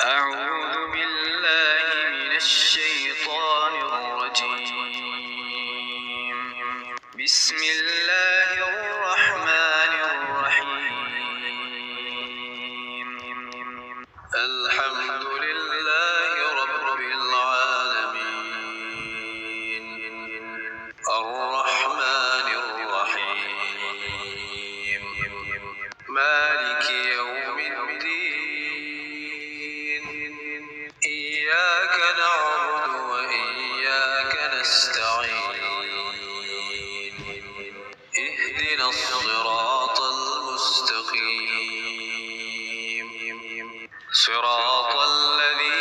أعوذ بالله من الشيطان الرجيم. بسم الله الرحمن الرحيم. الحمد لله رب العالمين. الرحمن الرحيم. مالك يوم الدين. إياك نعبد وإياك نستعين. اهدنا الصراط المستقيم. صراط الذين